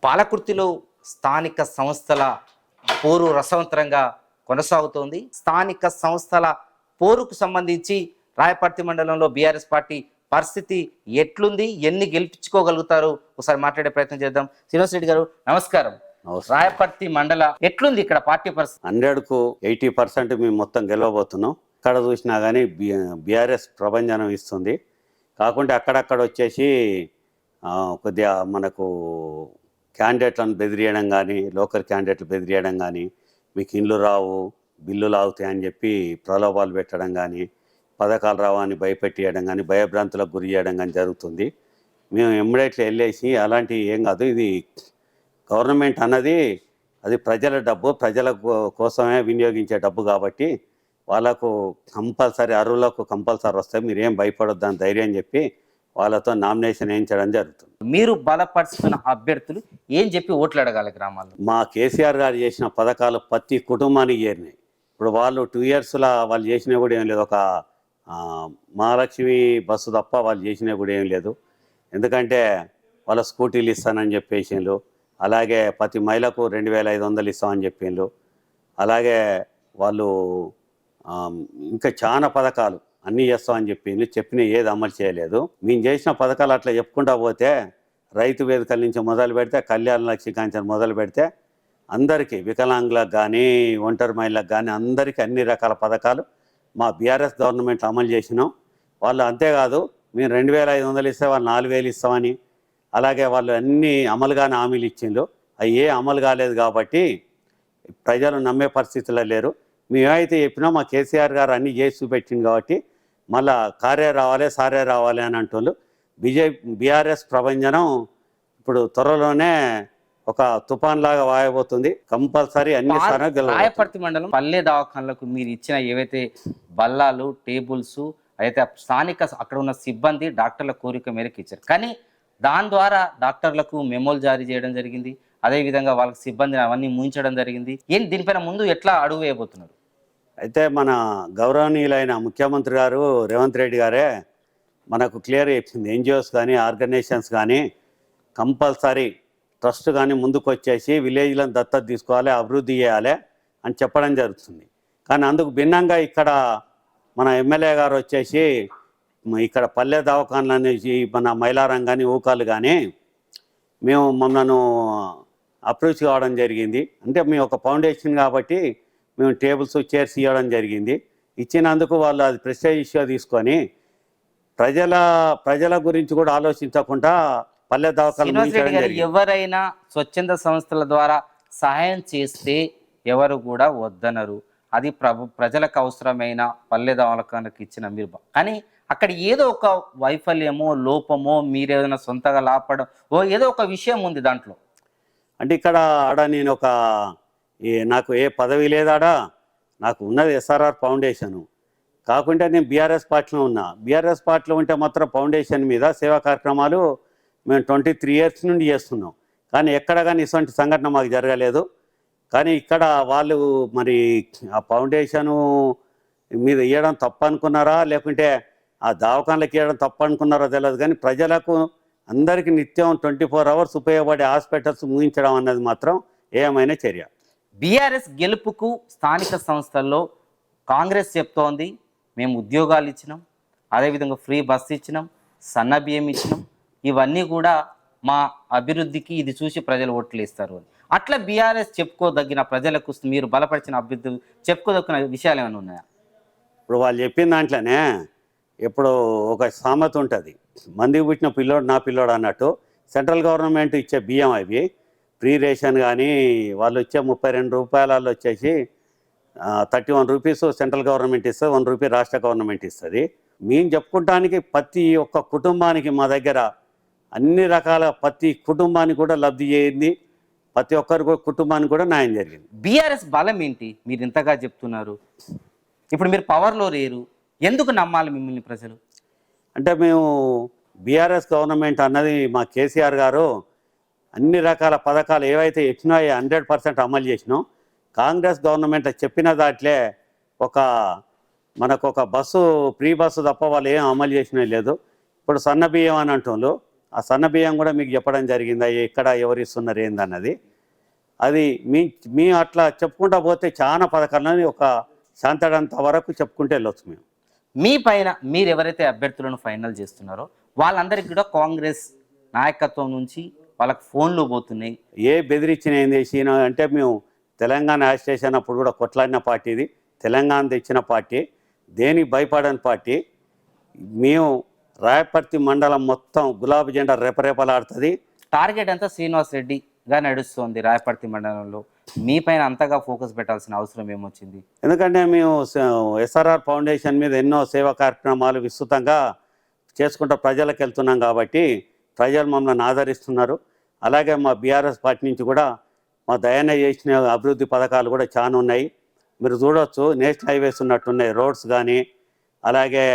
పాలకుర్తిలో స్థానిక సంస్థల పోరు రసవంతరంగా కొనసాగుతోంది. స్థానిక సంస్థల పోరుకు సంబంధించి రాయపర్తి మండలంలో బీఆర్ఎస్ పార్టీ పరిస్థితి ఎట్లుంది, ఎన్ని గెలిపించుకోగలుగుతారు, ఒకసారి మాట్లాడే ప్రయత్నం చేద్దాం. శ్రీనివాస్ రెడ్డి గారు నమస్కారం. రాయపర్తి మండల ఎట్లుంది ఇక్కడ పార్టీ పరిస్థితి? 100కు 80% మేము మొత్తం గెలవబోతున్నాం. ఎక్కడ చూసినా కానీ బీఆర్ఎస్ ప్రభంజనం ఇస్తుంది. కాకుంటే అక్కడక్కడ వచ్చేసి కొద్దిగా మనకు క్యాండిడేట్లను బెదిరియడం కానీ, లోకల్ క్యాండిడేట్లు బెదిరియడం కానీ, మీకు ఇండ్లు రావు, బిల్లులు ఆగుతాయని చెప్పి ప్రలోభాలు పెట్టడం కానీ, పథకాలు రావని భయపెట్టేయడం కానీ, భయభ్రాంతులకు గురి చేయడం కానీ జరుగుతుంది. మేము ఇమ్మీడియట్లీ వెళ్ళేసి అలాంటి ఏం కాదు, ఇది గవర్నమెంట్ అన్నది అది ప్రజల డబ్బు, ప్రజల కోసమే వినియోగించే డబ్బు కాబట్టి వాళ్ళకు కంపల్సరీ, అర్హులకు కంపల్సరీ వస్తాయి, మీరేం భయపడొద్దని ధైర్యం చెప్పి వాళ్ళతో నామినేషన్ వేయించడం జరుగుతుంది. మీరు బలపరుచుకున్న అభ్యర్థులు ఏం చెప్పి ఓట్లు అడగాలి గ్రామాల్లో? మా కేసీఆర్ గారు చేసిన పథకాలు ప్రతి కుటుంబానికి చేరినాయి. ఇప్పుడు వాళ్ళు 2 ఇయర్స్లో వాళ్ళు చేసినా కూడా ఏం లేదు, ఒక మహాలక్ష్మి బస్సు తప్ప వాళ్ళు చేసినా కూడా ఏం లేదు. ఎందుకంటే వాళ్ళ స్కూటీలు ఇస్తానని చెప్పేసిండ్రు, అలాగే ప్రతి మహిళకు 2500 ఇస్తామని చెప్పిండ్రు, అలాగే వాళ్ళు ఇంకా చాలా పథకాలు అన్నీ చేస్తామని చెప్పిండ్రు. చెప్పిన ఏది అమలు చేయలేదు. మేము చేసిన పథకాలు అట్లా చెప్పుకుంటా పోతే రైతు వేదికల నుంచి మొదలు పెడితే, కళ్యాణ లక్ష్మి కాంచెం మొదలు పెడితే అందరికీ, వికలాంగులకు కానీ, ఒంటరి మహిళలకు కానీ అందరికీ అన్ని రకాల పథకాలు మా బీఆర్ఎస్ గవర్నమెంట్ అమలు చేసినాం. వాళ్ళు అంతేకాదు, మేము 2500 ఇస్తే వాళ్ళు 4000 ఇస్తామని, అలాగే వాళ్ళు అన్ని అమలు కాని హామీలు ఇచ్చిండ్రు. అవి ఏ అమలు కాలేదు కాబట్టి ప్రజలు నమ్మే పరిస్థితుల్లో లేరు. మేమైతే చెప్పినా మా కేసీఆర్ గారు అన్నీ చేసి చూపెట్టింది కాబట్టి మళ్ళా కారే రావాలి, సారే రావాలి అని అంటున్నారు. బీఆర్ఎస్ ప్రభంజనం ఇప్పుడు త్వరలోనే ఒక తుఫాన్ లాగా వాయబోతుంది. కంపల్సరీ అన్ని రాయపర్తి మండలం పల్లె దవాఖానలకు మీరు ఇచ్చిన ఏవైతే బల్లాలు, టేబుల్స్ అయితే స్థానిక అక్కడ ఉన్న సిబ్బంది డాక్టర్ల కోరిక మేరకు ఇచ్చారు. కానీ దాని ద్వారా డాక్టర్లకు మెమోలు జారీ చేయడం జరిగింది. అదేవిధంగా వాళ్ళకి సిబ్బందిని అవన్నీ ముయించడం జరిగింది. ఏం దీనిపైన ముందు ఎట్లా అడుగు వేయబోతున్నారు? అయితే మన గౌరవనీయులైన ముఖ్యమంత్రి గారు రేవంత్ రెడ్డి గారే మనకు క్లియర్ చెప్పింది. ఎన్జిఓస్ కానీ, ఆర్గనైజేషన్స్ కానీ కంపల్సరీ ట్రస్ట్ కానీ ముందుకు వచ్చేసి విలేజ్లను దత్తత తీసుకోవాలి, అభివృద్ధి చేయాలి అని చెప్పడం జరుగుతుంది. కానీ అందుకు భిన్నంగా ఇక్కడ మన ఎమ్మెల్యే గారు వచ్చేసి ఇక్కడ పల్లె దవాఖానలు అనేసి మన మైలారం కానీ, ఊకాలు కానీ మేము మొన్నను అప్రోచ్ కావడం జరిగింది. అంటే మేము ఒక ఫౌండేషన్ కాబట్టి మేము టేబుల్స్, చైర్స్ ఇవ్వడం జరిగింది. ఇచ్చినందుకు వాళ్ళు అది ప్రెస్టేజ్ ఇష్యూ తీసుకొని ప్రజల గురించి కూడా ఆలోచించకుండా పల్లె దవాఖానలు. ఎవరైనా స్వచ్ఛంద సంస్థల ద్వారా సహాయం చేస్తే ఎవరు కూడా వద్దనరు. అది ప్రజలకు అవసరమైన పల్లె దవాఖానకు ఇచ్చిన మీరు, కానీ అక్కడ ఏదో ఒక వైఫల్యమో, లోపమో, మీరేదైనా సొంతగా లాపడం ఏదో ఒక విషయం ఉంది దాంట్లో. అంటే ఇక్కడ నేను నాకు ఏ పదవి లేదాడా, నాకు ఉన్నది ఎస్ఆర్ఆర్ ఫౌండేషను. కాకుంటే నేను బీఆర్ఎస్ పార్టీలో ఉన్నా. బీఆర్ఎస్ పార్టీలో ఉంటే మాత్రం ఫౌండేషన్ మీద సేవా కార్యక్రమాలు మేము 23 ఇయర్స్ నుండి చేస్తున్నాం. కానీ ఎక్కడ కానీ ఇటువంటి సంఘటన మాకు జరగలేదు. కానీ ఇక్కడ వాళ్ళు మరి ఆ ఫౌండేషను మీద ఇవ్వడం తప్పు అనుకున్నారా, లేకుంటే ఆ దవాఖానలకు ఇవ్వడం తప్పు అనుకున్నారో తెలియదు. కానీ ప్రజలకు అందరికీ నిత్యం 24 అవర్స్ ఉపయోగపడే హాస్పిటల్స్ ముగించడం అన్నది మాత్రం ఏమైనా చర్య. బీఆర్ఎస్ గెలుపుకు స్థానిక సంస్థల్లో కాంగ్రెస్ చెప్తోంది మేము ఉద్యోగాలు ఇచ్చినాం, అదేవిధంగా ఫ్రీ బస్సు ఇచ్చినాం, సన్న బియ్యం ఇచ్చినాం, ఇవన్నీ కూడా మా అభివృద్ధికి ఇది చూసి ప్రజలు ఓట్లు ఇస్తారు అని. అట్లా బీఆర్ఎస్ చెప్పుకోదగిన, ప్రజలకు మీరు బలపరిచిన అభ్యర్థులు చెప్పుకోదగిన విషయాలు ఏమైనా ఉన్నాయా? ఇప్పుడు వాళ్ళు చెప్పిన దాంట్లోనే ఇప్పుడు ఒక సామెత ఉంటుంది, మందికి పుట్టిన పిల్లోడు నా పిల్లోడు అన్నట్టు. సెంట్రల్ గవర్నమెంట్ ఇచ్చే బియ్యం అవి ఫ్రీ రేషన్ కానీ, వాళ్ళు వచ్చే 32 రూపాయలలో వచ్చేసి 31 రూపీస్ సెంట్రల్ గవర్నమెంట్ ఇస్తుంది, 1 రూపీ రాష్ట్ర గవర్నమెంట్ ఇస్తుంది. మేము చెప్పుకోవడానికి ప్రతి ఒక్క కుటుంబానికి మా దగ్గర అన్ని రకాల ప్రతి కుటుంబానికి కూడా లబ్ధి చేయింది, ప్రతి ఒక్కరి కుటుంబానికి కూడా న్యాయం జరిగింది. బీఆర్ఎస్ బలం ఏంటి మీరు ఇంతగా చెప్తున్నారు? ఇప్పుడు మీరు పవర్లో లేరు, ఎందుకు నమ్మాలి మిమ్మల్ని ప్రజలు? అంటే మేము బీఆర్ఎస్ గవర్నమెంట్ అన్నది మా కేసీఆర్ గారు అన్ని రకాల పథకాలు ఏవైతే ఇచ్చినాయో 100% అమలు చేసినాం. కాంగ్రెస్ గవర్నమెంట్ చెప్పిన దాంట్లే మనకు ఒక బస్సు, ఫ్రీ బస్సు తప్ప వాళ్ళు ఏం అమలు చేసినా లేదు. ఇప్పుడు సన్న బియ్యం అని అంటున్నారు, ఆ సన్న బియ్యం కూడా మీకు చెప్పడం జరిగింది అవి ఎక్కడ ఎవరు ఇస్తున్నారు ఏందన్నది. అది మీ అట్లా చెప్పుకుంటా పోతే చాలా పథకాలని ఒక శాంతడంత వరకు చెప్పుకుంటే వెళ్ళొచ్చు మేము. మీ పైన మీరు ఎవరైతే అభ్యర్థులను ఫైనల్ చేస్తున్నారో వాళ్ళందరికీ కూడా కాంగ్రెస్ నాయకత్వం నుంచి వాళ్ళకి ఫోన్లు పోతున్నాయి. ఏ బెదిరించిన ఏం చేసిన అంటే మేము తెలంగాణ యాజిటేషన్ అప్పుడు కూడా కొట్లాడిన పార్టీ ఇది, తెలంగాణ తెచ్చిన పార్టీ, దేనికి భయపడని పార్టీ. మేము రాయపర్తి మండలం మొత్తం గులాబీ జెండా రెపరెపలాడుతుంది. టార్గెట్ అంతా శ్రీనివాస్ రెడ్డిగా నడుస్తుంది రాయపర్తి మండలంలో. మీ పైన అంతగా ఫోకస్ పెట్టాల్సిన అవసరం ఏమొచ్చింది? ఎందుకంటే మేము ఎస్ఆర్ఆర్ ఫౌండేషన్ మీద ఎన్నో సేవా కార్యక్రమాలు విస్తృతంగా చేసుకుంటూ ప్రజలకు వెళ్తున్నాం కాబట్టి ప్రజలు మమ్మల్ని ఆదరిస్తున్నారు. అలాగే మా బీఆర్ఎస్ పార్టీ నుంచి కూడా మా దయాన చేసిన అభివృద్ధి పథకాలు కూడా చాలా ఉన్నాయి. మీరు చూడవచ్చు, నేషనల్ హైవేస్ ఉన్నట్టున్నాయి, రోడ్స్ కానీ, అలాగే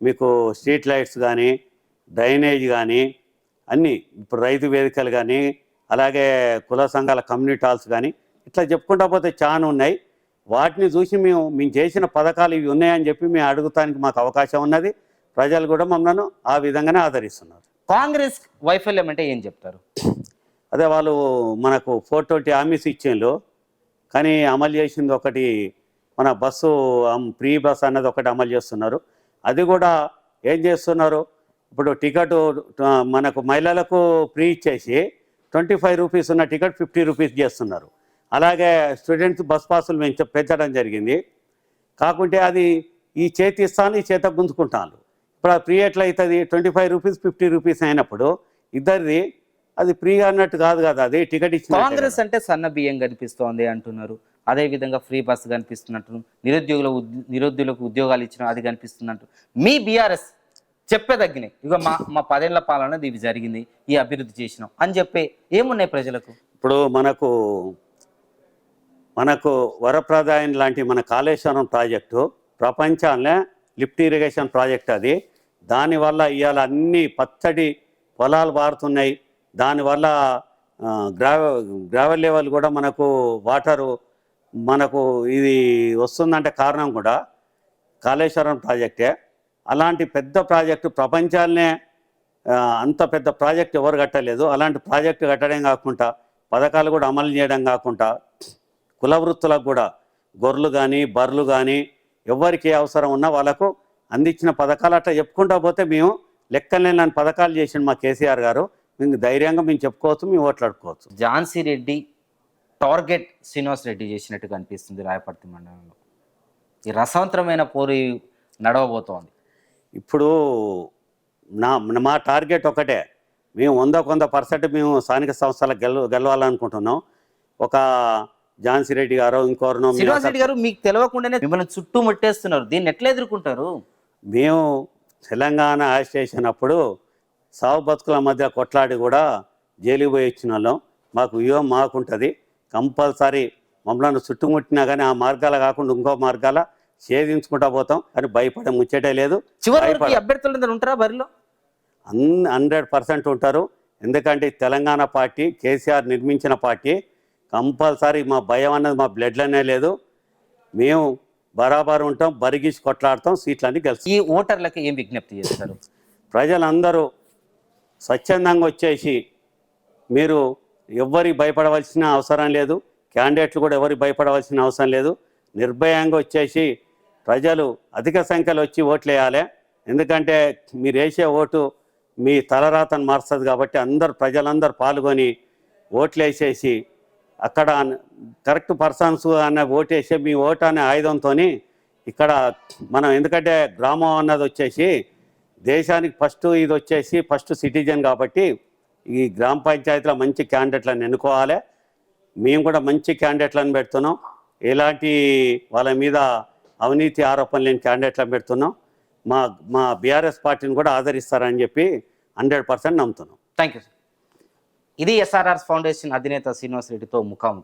మీకు స్ట్రీట్ లైట్స్ కానీ, డ్రైనేజ్ కానీ, అన్నీ ఇప్పుడు రైతు వేదికలు కానీ, అలాగే కుల సంఘాల కమ్యూనిటీ హాల్స్ కానీ, ఇట్లా చెప్పుకుంటా పోతే చాలా ఉన్నాయి. వాటిని చూసి మేము చేసిన పథకాలు ఇవి ఉన్నాయని చెప్పి మేము అడుగుతానికి మాకు అవకాశం ఉన్నది. ప్రజలు కూడా మమ్మల్ని ఆ విధంగానే ఆదరిస్తున్నారు. కాంగ్రెస్ వైఫల్యం అంటే ఏం చెప్తారు? అదే వాళ్ళు మనకు 420 హామీస్ ఇచ్చిండ్రు, కానీ అమలు చేసింది ఒకటి, మన బస్సు ఫ్రీ బస్ అన్నది ఒకటి అమలు చేస్తున్నారు. అది కూడా ఏం చేస్తున్నారు, ఇప్పుడు టికెట్ మనకు మహిళలకు ఫ్రీ ఇచ్చేసి 25 రూపీస్ ఉన్న టికెట్ 50 రూపీస్ చేస్తున్నారు. అలాగే స్టూడెంట్స్ బస్ పాసులు మేము పెంచడం జరిగింది. కాకుంటే అది ఈ చేతి ఇస్తాను, ఈ చేత గుంజుకుంటాను. ఇప్పుడు ఆ ఫ్రీ ఎట్లా అవుతుంది? 25 రూపీస్ 50 రూపీస్ అయినప్పుడు ఇద్దరిది అది ఫ్రీ అన్నట్టు కాదు కదా, అది టికెట్ ఇచ్చిన. కాంగ్రెస్ అంటే సన్న బియ్యం కనిపిస్తోంది అంటున్నారు, అదే విధంగా ఫ్రీ బస్ కనిపిస్తున్నట్టు, నిరుద్యోగులకు ఉద్యోగాలు ఇచ్చిన అది కనిపిస్తున్నట్టు. మీ బీఆర్ఎస్ చెప్పేదగ్గినాయి, ఇక మా 10 ఏళ్ల పాలన ఇది జరిగింది, ఈ అభివృద్ధి చేసినాం అని చెప్పే ఏమున్నాయి ప్రజలకు? ఇప్పుడు మనకు వరప్రదాయం లాంటి మన కాళేశ్వరం ప్రాజెక్టు ప్రపంచాన్నే లిఫ్ట్ ఇరిగేషన్ ప్రాజెక్ట్ అది. దానివల్ల ఇవాళ అన్ని పచ్చడి పొలాలు పారుతున్నాయి. దానివల్ల గ్రావెల్ లెవెల్ కూడా మనకు వాటరు మనకు ఇది వస్తుందంటే కారణం కూడా కాళేశ్వరం ప్రాజెక్టే. అలాంటి పెద్ద ప్రాజెక్టు ప్రపంచాన్నే అంత పెద్ద ప్రాజెక్ట్ ఎవరు కట్టలేదు. అలాంటి ప్రాజెక్టు కట్టడం కాకుండా పథకాలు కూడా అమలు చేయడం కాకుండా కుల వృత్తులకు కూడా గొర్రెలు కానీ బర్రెలు కానీ ఎవరికి అవసరం ఉన్నా వాళ్ళకు అందించిన పథకాలు అట్లా చెప్పుకుంటా పోతే మేము లెక్కలేని పథకాలు చేసిన మా కేసీఆర్ గారు. మేము ధైర్యంగా మేము చెప్పుకోవచ్చు, మేము ఓట్లాడుకోవచ్చు. ఝాన్సీ రెడ్డి టార్గెట్ శ్రీనివాస్ రెడ్డి చేసినట్టు కనిపిస్తుంది రాయపర్తి మండలంలో. ఈ రసవంతరమైన పోరు నడవబోతోంది. ఇప్పుడు మా టార్గెట్ ఒకటే, మేము 100% మేము స్థానిక సంస్థలకు గెలవాలనుకుంటున్నాం. ఒక ఝాన్సీ రెడ్డి గారు ఇంకోరునో, శ్రీనివాస్ రెడ్డి గారు మీకు తెలియకుండానే మిమ్మల్ని చుట్టూ ముట్టేస్తున్నారు, దీన్ని ఎట్లా ఎదుర్కొంటారు? మేము తెలంగాణ యాజిటేషన్ అప్పుడు సావు బతుకుల మధ్య కొట్లాడి కూడా జైలుకి పోయి వచ్చిన వాళ్ళం. మాకు వ్యూహం మాకుంటుంది. కంపల్సరీ మమ్మల్ని చుట్టుముట్టినా కానీ ఆ మార్గాల కాకుండా ఇంకో మార్గాల ఛేదించుకుంటా పోతాం. కానీ భయపడే ముచ్చటే లేదు. చివరి అభ్యర్థులు ఉంటారా బరిలో? 100% ఉంటారు. ఎందుకంటే తెలంగాణ పార్టీ కేసీఆర్ నిర్మించిన పార్టీ. కంపల్సరీ మా భయం అన్నది మా బ్లడ్లోనే లేదు. మేము బరాబర్ ఉంటాం, బరిగీసి కొట్లాడతాం, సీట్లన్నీ గెలుస్తాం. ఈ ఓటర్లకు ఏం విజ్ఞప్తి చేస్తారు? ప్రజలందరూ స్వచ్ఛందంగా వచ్చేసి మీరు ఎవ్వరికి భయపడవలసిన అవసరం లేదు, క్యాండిడేట్లు కూడా ఎవరికి భయపడవలసిన అవసరం లేదు. నిర్భయంగా వచ్చేసి ప్రజలు అధిక సంఖ్యలో వచ్చి ఓట్లు వేయాలి. ఎందుకంటే మీరు వేసే ఓటు మీ తలరాతను మారుస్తుంది కాబట్టి ప్రజలందరూ పాల్గొని ఓట్లు వేసేసి అక్కడ కరెక్ట్ పర్సన్స్ అనే ఓటు వేసే మీ ఓటు అనే ఆయుధంతో ఇక్కడ మనం, ఎందుకంటే గ్రామం అన్నది వచ్చేసి దేశానికి ఫస్ట్ సిటిజన్ కాబట్టి ఈ గ్రామ పంచాయతీలో మంచి క్యాండిడేట్లను ఎన్నుకోవాలి. మేము కూడా మంచి క్యాండిడేట్లను పెడుతున్నాం. ఎలాంటి వాళ్ళ మీద అవినీతి ఆరోపణలు లేని క్యాండిడేట్లను పెడుతున్నాం. మా బీఆర్ఎస్ పార్టీని కూడా ఆదరిస్తారని చెప్పి 100% నమ్ముతున్నాం. Thank you sir. ఇది ఎస్ఆర్ఆర్ ఫౌండేషన్ అధినేత శ్రీనివాస్ రెడ్డితో ముఖాముఖి.